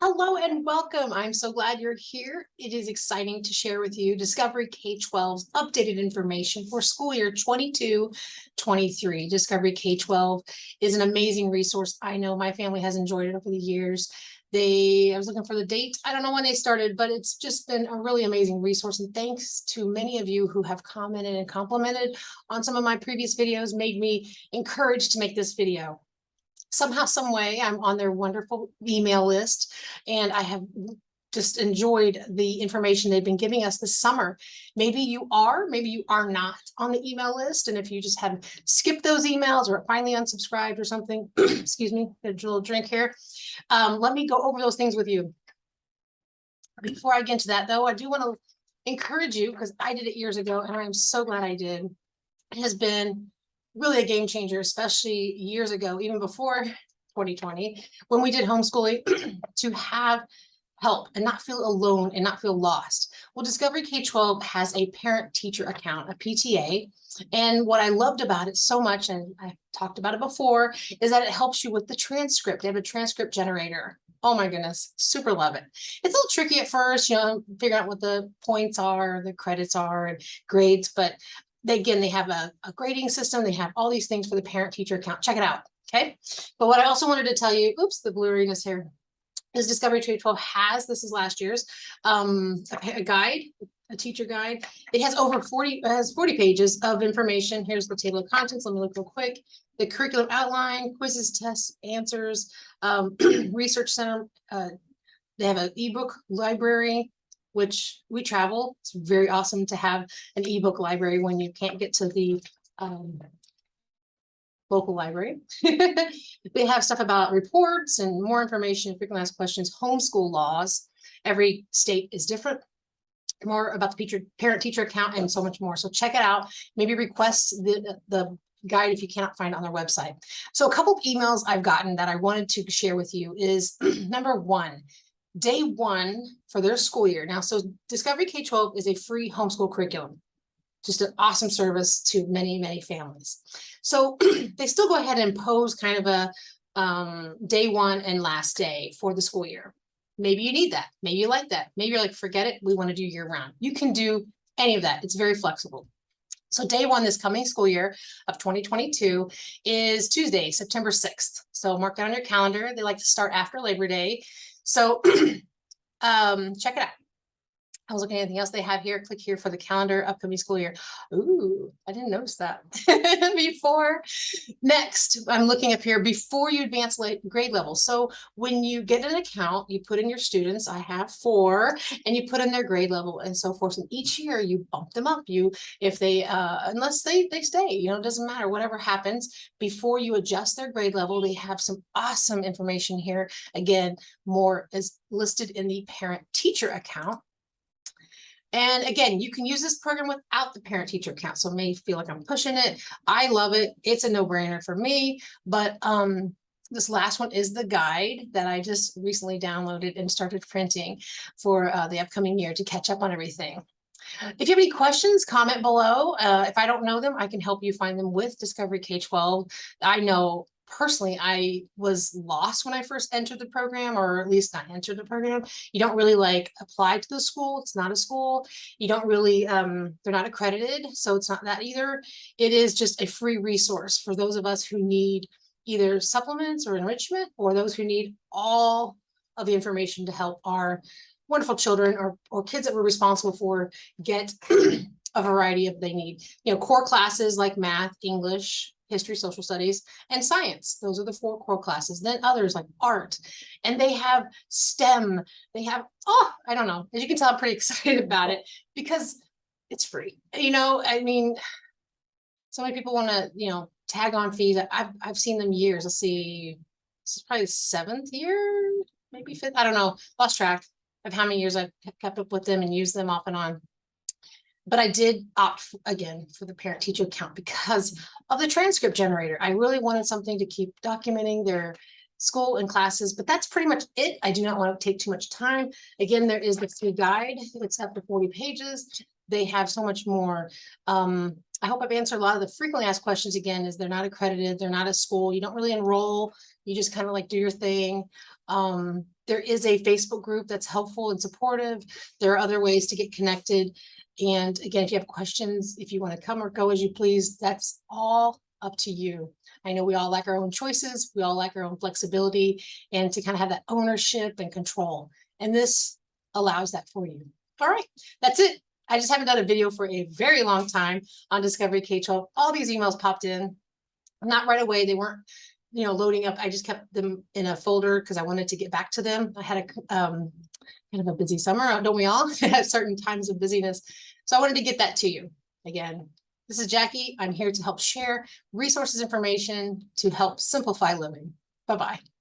Hello and welcome. I'm so glad you're here. It is exciting to share with you Discovery K12's updated information for school year 22-23. Discovery K12 is an amazing resource. I know my family has enjoyed it over the years. I was looking for the date. I don't know when they started, but it's just been a really amazing resource. And thanks to many of you who have commented and complimented on some of my previous videos, made me encouraged to make this video. Somehow, some way, I'm on their wonderful email list, and I have just enjoyed the information they've been giving us this summer. Maybe you are not on the email list. And if you just have skipped those emails or finally unsubscribed or something, excuse me, a little drink here. Let me go over those things with you. Before I get into that, though, I do want to encourage you, because I did it years ago, and I'm so glad I did. It has been really a game changer, especially years ago, even before 2020, when we did homeschooling, to have help and not feel alone and not feel lost. Well, Discovery K12 has a parent-teacher account, a PTA. And what I loved about it so much, and I've talked about it before, is that it helps you with the transcript. They have a transcript generator. Oh my goodness, super love it. It's a little tricky at first, figuring out what the points are, the credits are, and grades, but they have a grading system. They have all these things for the parent-teacher account. Check it out, okay? But what I also wanted to tell you, oops, the blurriness here, is Discovery K12 has, this is last year's, a guide, a teacher guide. It has over 40 pages of information. Here's the table of contents. Let me look real quick. The curriculum outline, quizzes, tests, answers, research center. They have an ebook library, which we travel. It's very awesome to have an ebook library when you can't get to the local library. They have stuff about reports and more information, frequently asked questions, homeschool laws. Every state is different. More about the parent-teacher account and so much more. So check it out. Maybe request the guide if you cannot find it on their website. So a couple of emails I've gotten that I wanted to share with you is number one, day one for their school year. Now, so Discovery K12 is a free homeschool curriculum, just an awesome service to many, many families. So they still go ahead and pose kind of a day one and last day for the school year. Maybe you need that. Maybe you like that. Maybe you're like, forget it. We want to do year round. You can do any of that. It's very flexible. So day one this coming school year of 2022 is Tuesday, September 6th. So mark that on your calendar. They like to start after Labor Day. So check it out. I was looking at anything else they have here. Click here for the calendar, upcoming school year. Ooh, I didn't notice that before. Next, I'm looking up here before you advance grade level. So when you get an account, you put in your students. I have 4, and you put in their grade level and so forth. And each year you bump them up. If they, unless they stay, it doesn't matter. Whatever happens before you adjust their grade level, they have some awesome information here. Again, more is listed in the parent-teacher account. And again, you can use this program without the parent-teacher account. So it may feel like I'm pushing it. I love it. It's a no-brainer for me. But this last one is the guide that I just recently downloaded and started printing for the upcoming year to catch up on everything. If you have any questions, comment below. If I don't know them, I can help you find them with Discovery K12. I know personally, I was lost when I first entered the program, or at least not entered the program. You don't really apply to the school. It's not a school. You don't really, they're not accredited. So it's not that either. It is just a free resource for those of us who need either supplements or enrichment, or those who need all of the information to help our wonderful children or kids that we're responsible for get a variety of they need. Core classes like math, English, history, social studies, and science. Those are the 4 core classes. Then others like art, and they have STEM. They have, I don't know. As you can tell, I'm pretty excited about it because it's free. I mean, so many people want to, tag on fees. I've seen them years. Let's see, this is probably the 7th year, maybe 5th. I don't know. Lost track of how many years I've kept up with them and used them off and on. But I did opt again for the parent-teacher account because of the transcript generator. I really wanted something to keep documenting their school and classes, but that's pretty much it. I do not want to take too much time. Again, there is the free guide. It's up to 40 pages. They have so much more. I hope I've answered a lot of the frequently asked questions. Again, is they're not accredited. They're not a school. You don't really enroll. You just kind of do your thing. There is a Facebook group that's helpful and supportive. There are other ways to get connected. And again, if you have questions, if you want to come or go as you please, that's all up to you. I know we all like our own choices. We all like our own flexibility and to kind of have that ownership and control. And this allows that for you. All right, that's it. I just haven't done a video for a very long time on Discovery K12. All these emails popped in, not right away. They weren't, loading up. I just kept them in a folder because I wanted to get back to them. I had a kind of a busy summer, don't we all? At certain times of busyness. So I wanted to get that to you. Again, this is Jackie. I'm here to help share resources, information to help simplify living. Bye-bye.